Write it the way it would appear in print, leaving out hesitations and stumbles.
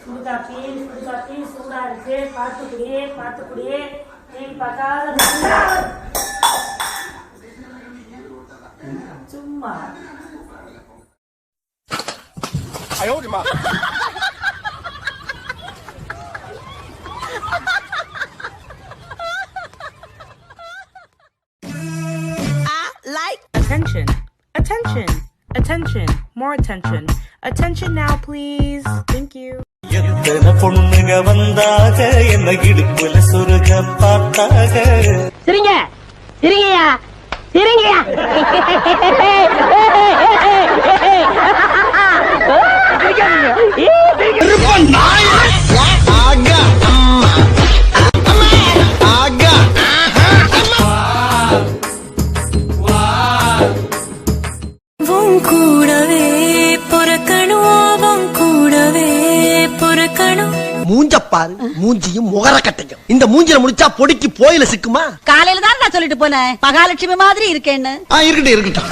சுடுகாப்பி சூடா இருக்கு. பார்த்துக்குடியே நீ பார்க்காத சும்மா. Attention, attention, attention, more attention. Attention now, please. Thank you. எத்தனை பொண்ணுங்க வந்தாக என்ன இடுப்புல சுருக பார்த்தாக. சிரிங்க சிரிங்கயா சிரிங்கயா. கூடவே பொறுக்கணும் கூடவே பொறுக்கணும். மூஞ்சப்பாரு மூஞ்சியும் முகர கட்டையும். இந்த மூஞ்சில முடிச்சா பொடிக்கு போயில சிக்குமா? காலையில தான் நான் சொல்லிட்டு போனேன் மகாலட்சுமி மாதிரி இருக்கேன்னு. இருக்கட்டும்.